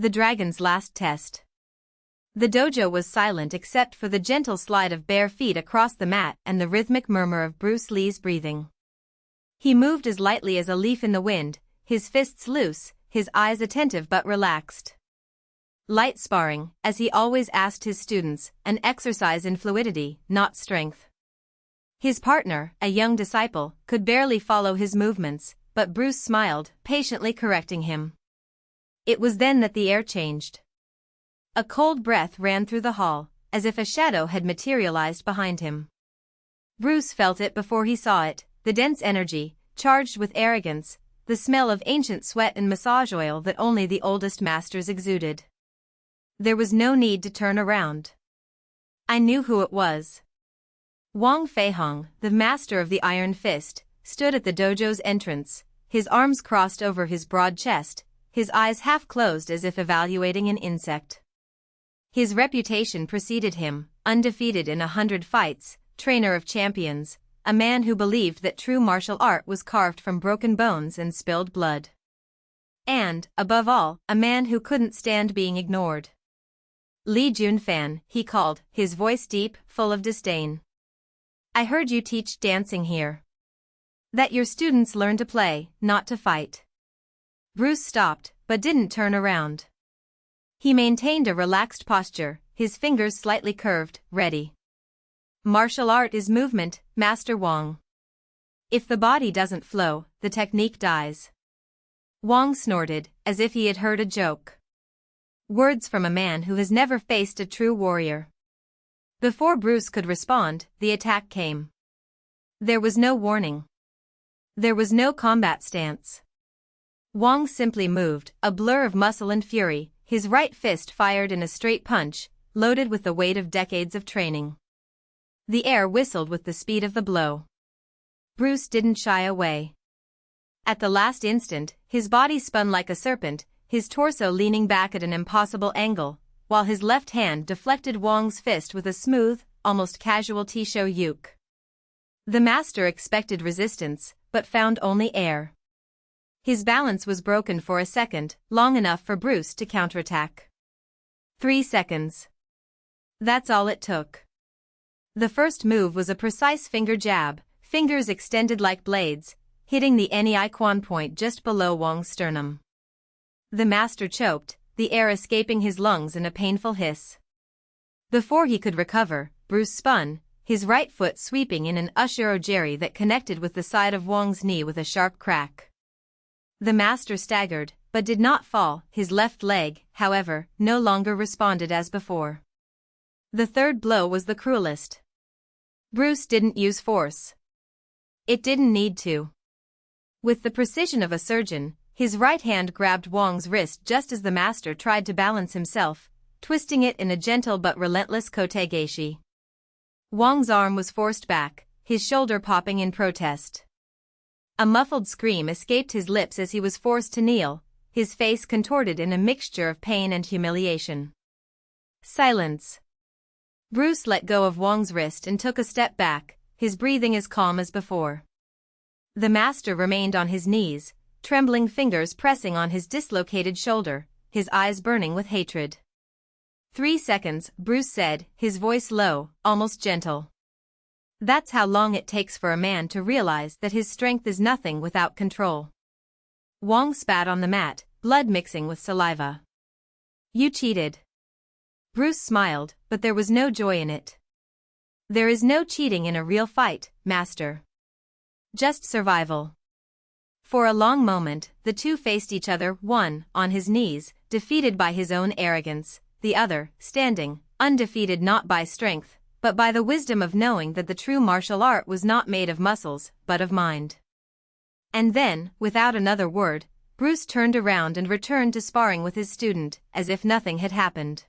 The dragon's last test. The dojo was silent except for the gentle slide of bare feet across the mat and the rhythmic murmur of Bruce Lee's breathing. He moved as lightly as a leaf in the wind, his fists loose, his eyes attentive but relaxed. Light sparring, as he always asked his students, an exercise in fluidity, not strength. His partner, a young disciple, could barely follow his movements, but Bruce smiled, patiently correcting him. It was then that the air changed. A cold breath ran through the hall, as if a shadow had materialized behind him. Bruce felt it before he saw it, the dense energy, charged with arrogance, the smell of ancient sweat and massage oil that only the oldest masters exuded. There was no need to turn around. I knew who it was. Wang Feihong, the master of the Iron Fist, stood at the dojo's entrance, his arms crossed over his broad chest, his eyes half closed as if evaluating an insect. His reputation preceded him, undefeated in 100 fights, trainer of champions, a man who believed that true martial art was carved from broken bones and spilled blood. And, above all, a man who couldn't stand being ignored. Li Junfan, he called, his voice deep, full of disdain. I heard you teach dancing here. That your students learn to play, not to fight. Bruce stopped, but didn't turn around. He maintained a relaxed posture, his fingers slightly curved, ready. Martial art is movement, Master Wang. If the body doesn't flow, the technique dies. Wang snorted, as if he had heard a joke. Words from a man who has never faced a true warrior. Before Bruce could respond, the attack came. There was no warning. There was no combat stance. Wang simply moved, a blur of muscle and fury, his right fist fired in a straight punch, loaded with the weight of decades of training. The air whistled with the speed of the blow. Bruce didn't shy away. At the last instant, his body spun like a serpent, his torso leaning back at an impossible angle, while his left hand deflected Wang's fist with a smooth, almost casual Tisho yuke. The master expected resistance, but found only air. His balance was broken for a second, long enough for Bruce to counterattack. 3 seconds. That's all it took. The first move was a precise finger jab, fingers extended like blades, hitting the Ni Quan point just below Wang's sternum. The master choked, the air escaping his lungs in a painful hiss. Before he could recover, Bruce spun, his right foot sweeping in an ushiro-jeri that connected with the side of Wang's knee with a sharp crack. The master staggered, but did not fall, his left leg, however, no longer responded as before. The third blow was the cruelest. Bruce didn't use force. It didn't need to. With the precision of a surgeon, his right hand grabbed Wang's wrist just as the master tried to balance himself, twisting it in a gentle but relentless kotegaeshi. Wang's arm was forced back, his shoulder popping in protest. A muffled scream escaped his lips as he was forced to kneel, his face contorted in a mixture of pain and humiliation. Silence. Bruce let go of Wang's wrist and took a step back, his breathing as calm as before. The master remained on his knees, trembling fingers pressing on his dislocated shoulder, his eyes burning with hatred. 3 seconds, Bruce said, his voice low, almost gentle. That's how long it takes for a man to realize that his strength is nothing without control. Wang spat on the mat, blood mixing with saliva. You cheated. Bruce smiled, but there was no joy in it. There is no cheating in a real fight, master. Just survival. For a long moment, the two faced each other, one, on his knees, defeated by his own arrogance, the other, standing, undefeated not by strength, but by the wisdom of knowing that the true martial art was not made of muscles, but of mind. And then, without another word, Bruce turned around and returned to sparring with his student, as if nothing had happened.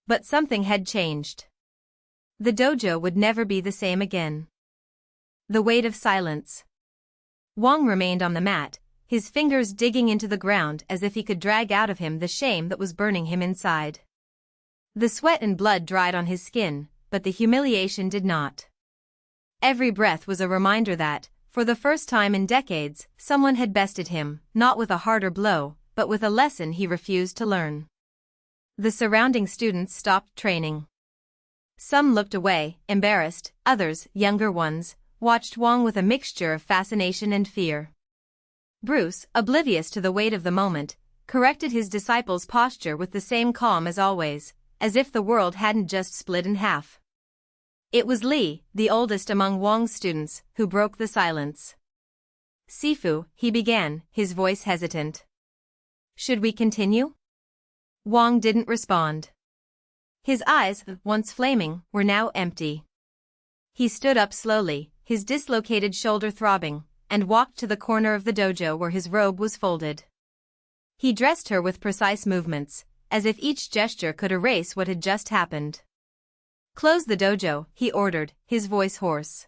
But something had changed. The dojo would never be the same again. The weight of silence. Wang remained on the mat, his fingers digging into the ground as if he could drag out of him the shame that was burning him inside. The sweat and blood dried on his skin, but the humiliation did not. Every breath was a reminder that, for the first time in decades, someone had bested him, not with a harder blow, but with a lesson he refused to learn. The surrounding students stopped training. Some looked away, embarrassed, others, younger ones, watched Wong with a mixture of fascination and fear. Bruce, oblivious to the weight of the moment, corrected his disciple's posture with the same calm as always, as if the world hadn't just split in half. It was Li, the oldest among Wong's students, who broke the silence. "Sifu," he began, his voice hesitant. "Should we continue?" Wong didn't respond. His eyes, once flaming, were now empty. He stood up slowly, his dislocated shoulder throbbing, and walked to the corner of the dojo where his robe was folded. He dressed her with precise movements, as if each gesture could erase what had just happened. "Close the dojo," he ordered, his voice hoarse.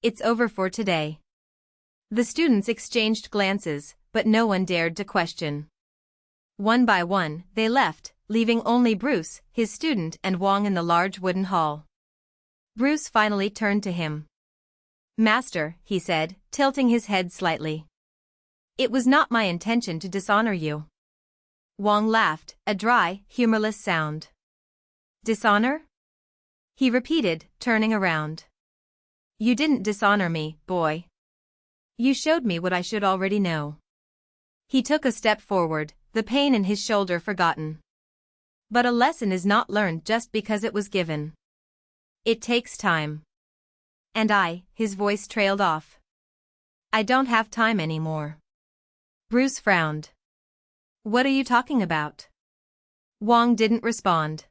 "It's over for today." The students exchanged glances, but no one dared to question. One by one, they left, leaving only Bruce, his student, and Wong in the large wooden hall. Bruce finally turned to him. "Master," he said, tilting his head slightly. "It was not my intention to dishonor you." Wong laughed, a dry, humorless sound. "Dishonor?" he repeated, turning around. "You didn't dishonor me, boy. You showed me what I should already know." He took a step forward, the pain in his shoulder forgotten. But a lesson is not learned just because it was given. It takes time. And his voice trailed off. "I don't have time anymore." Bruce frowned. "What are you talking about?" Wong didn't respond.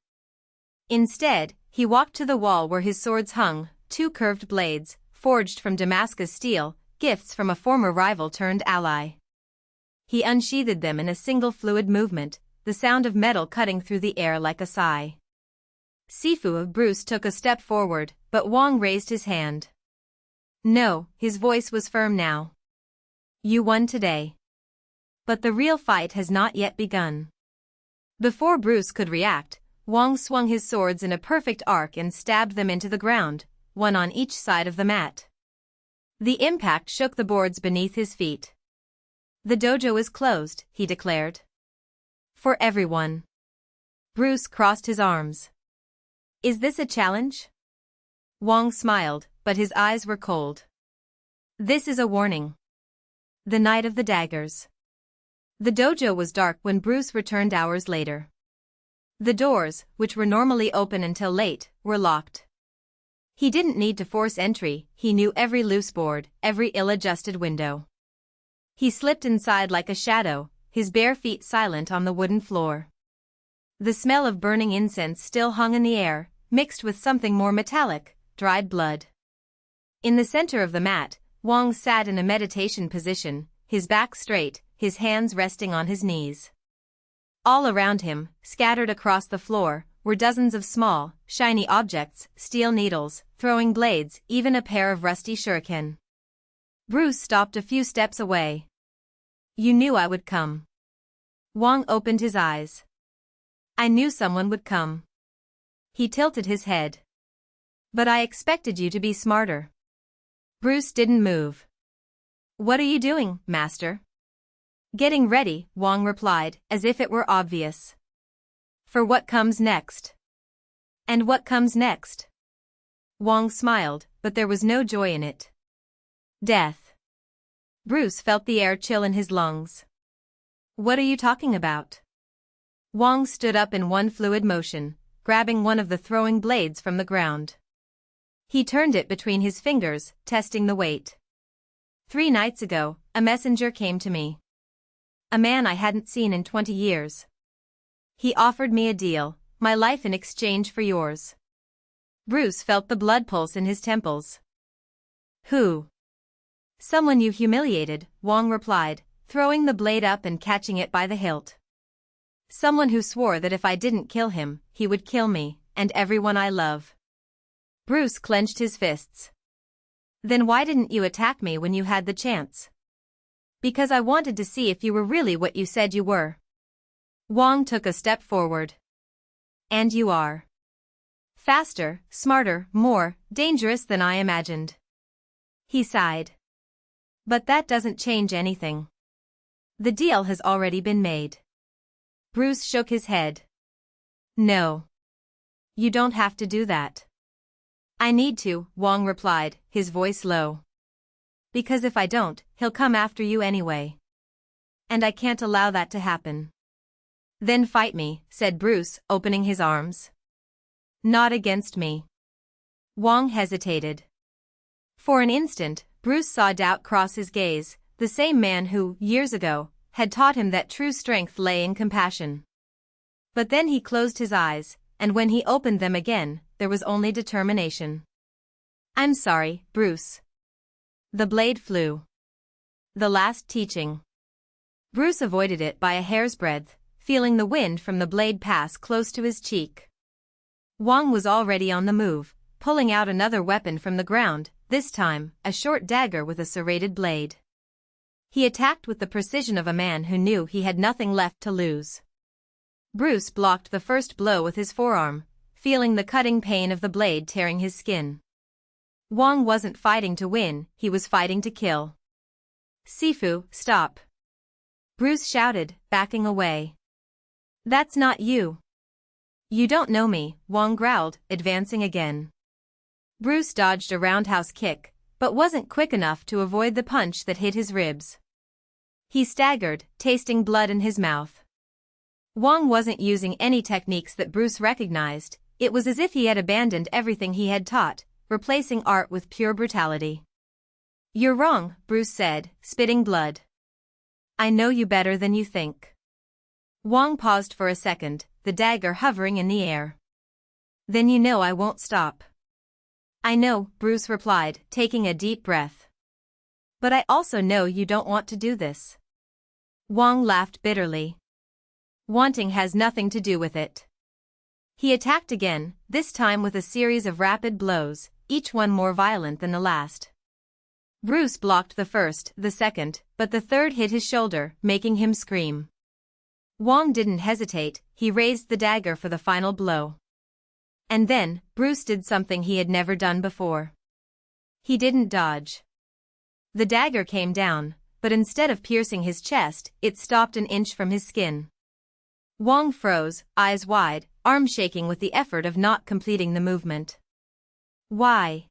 Instead, he walked to the wall where his swords hung, two curved blades, forged from Damascus steel, gifts from a former rival turned ally. He unsheathed them in a single fluid movement, the sound of metal cutting through the air like a sigh. Sifu of Bruce took a step forward, but Wong raised his hand. "No," his voice was firm now. "You won today. But the real fight has not yet begun." Before Bruce could react, Wong swung his swords in a perfect arc and stabbed them into the ground, one on each side of the mat. The impact shook the boards beneath his feet. "The dojo is closed," he declared. "For everyone." Bruce crossed his arms. "Is this a challenge?" Wong smiled, but his eyes were cold. "This is a warning." The night of the daggers. The dojo was dark when Bruce returned hours later. The doors, which were normally open until late, were locked. He didn't need to force entry, he knew every loose board, every ill-adjusted window. He slipped inside like a shadow, his bare feet silent on the wooden floor. The smell of burning incense still hung in the air, mixed with something more metallic, dried blood. In the center of the mat, Wong sat in a meditation position, his back straight, his hands resting on his knees. All around him, scattered across the floor, were dozens of small, shiny objects, steel needles, throwing blades, even a pair of rusty shuriken. Bruce stopped a few steps away. "You knew I would come." Wong opened his eyes. "I knew someone would come." He tilted his head. "But I expected you to be smarter." Bruce didn't move. "What are you doing, master?" "Getting ready," Wong replied, as if it were obvious. "For what comes next." "And what comes next?" Wong smiled, but there was no joy in it. "Death." Bruce felt the air chill in his lungs. "What are you talking about?" Wong stood up in one fluid motion, grabbing one of the throwing blades from the ground. He turned it between his fingers, testing the weight. 3 nights ago, a messenger came to me. A man I hadn't seen in 20 years. He offered me a deal, my life in exchange for yours. Bruce felt the blood pulse in his temples. "Who?" "Someone you humiliated," Wong replied, throwing the blade up and catching it by the hilt. "Someone who swore that if I didn't kill him, he would kill me, and everyone I love." Bruce clenched his fists. "Then why didn't you attack me when you had the chance?" "Because I wanted to see if you were really what you said you were." Wong took a step forward. "And you are. Faster, smarter, more dangerous than I imagined." He sighed. "But that doesn't change anything." The deal has already been made. Bruce shook his head. No. You don't have to do that. I need to, Wong replied, his voice low. Because if I don't, he'll come after you anyway. And I can't allow that to happen. Then fight me, said Bruce, opening his arms. Not against me. Wong hesitated. For an instant, Bruce saw doubt cross his gaze, the same man who, years ago, had taught him that true strength lay in compassion. But then he closed his eyes, and when he opened them again, there was only determination. I'm sorry, Bruce. The blade flew. The last teaching. Bruce avoided it by a hair's breadth, feeling the wind from the blade pass close to his cheek. Wong was already on the move, pulling out another weapon from the ground, this time, a short dagger with a serrated blade. He attacked with the precision of a man who knew he had nothing left to lose. Bruce blocked the first blow with his forearm, feeling the cutting pain of the blade tearing his skin. Wong wasn't fighting to win, he was fighting to kill. Sifu, stop. Bruce shouted, backing away. That's not you. You don't know me, Wong growled, advancing again. Bruce dodged a roundhouse kick, but wasn't quick enough to avoid the punch that hit his ribs. He staggered, tasting blood in his mouth. Wong wasn't using any techniques that Bruce recognized, it was as if he had abandoned everything he had taught, replacing art with pure brutality. You're wrong, Bruce said, spitting blood. I know you better than you think. Wong paused for a second, the dagger hovering in the air. Then you know I won't stop. I know, Bruce replied, taking a deep breath. But I also know you don't want to do this. Wong laughed bitterly. Wanting has nothing to do with it. He attacked again, this time with a series of rapid blows, each one more violent than the last. Bruce blocked the first, the second, but the third hit his shoulder, making him scream. Wong didn't hesitate, he raised the dagger for the final blow. And then, Bruce did something he had never done before. He didn't dodge. The dagger came down, but instead of piercing his chest, it stopped an inch from his skin. Wong froze, eyes wide, arms shaking with the effort of not completing the movement. Why?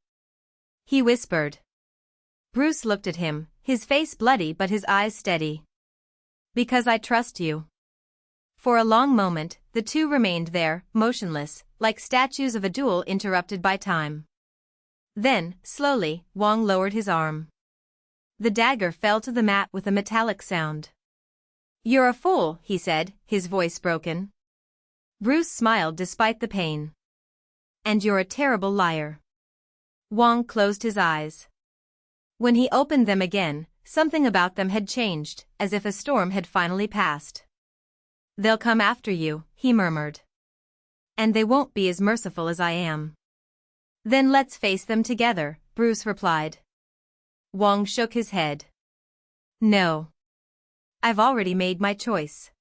He whispered. Bruce looked at him, his face bloody but his eyes steady. Because I trust you. For a long moment, the two remained there, motionless, like statues of a duel interrupted by time. Then, slowly, Wong lowered his arm. The dagger fell to the mat with a metallic sound. You're a fool, he said, his voice broken. Bruce smiled despite the pain. And you're a terrible liar. Wong closed his eyes. When he opened them again, something about them had changed, as if a storm had finally passed. They'll come after you, he murmured. And they won't be as merciful as I am. Then let's face them together, Bruce replied. Wong shook his head. No. I've already made my choice.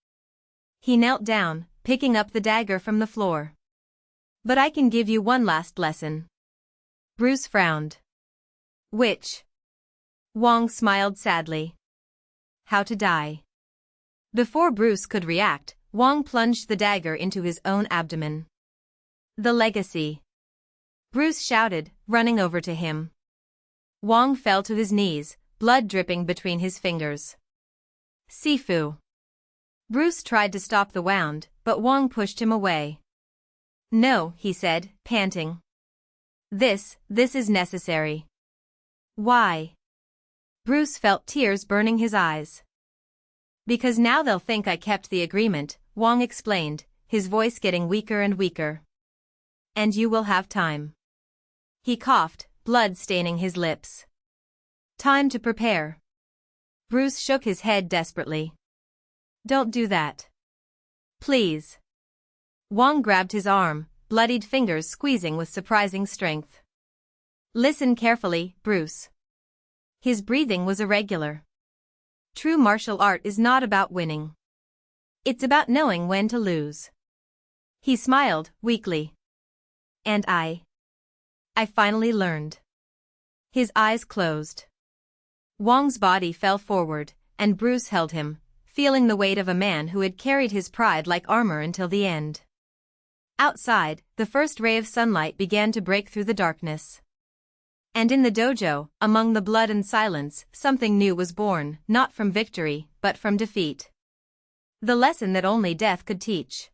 He knelt down, picking up the dagger from the floor. But I can give you one last lesson. Bruce frowned. Which? Wong smiled sadly. How to die. Before Bruce could react, Wong plunged the dagger into his own abdomen. The legacy. Bruce shouted, running over to him. Wong fell to his knees, blood dripping between his fingers. Sifu. Bruce tried to stop the wound, but Wong pushed him away. No, he said, panting. This is necessary. Why? Bruce felt tears burning his eyes. Because now they'll think I kept the agreement, Wong explained, his voice getting weaker and weaker. And you will have time. He coughed, blood staining his lips. Time to prepare. Bruce shook his head desperately. Don't do that. Please. Wong grabbed his arm, bloodied fingers squeezing with surprising strength. Listen carefully, Bruce. His breathing was irregular. True martial art is not about winning. It's about knowing when to lose. He smiled, weakly. And I finally learned. His eyes closed. Wong's body fell forward, and Bruce held him, feeling the weight of a man who had carried his pride like armor until the end. Outside, the first ray of sunlight began to break through the darkness. And in the dojo, among the blood and silence, something new was born, not from victory, but from defeat. The lesson that only death could teach.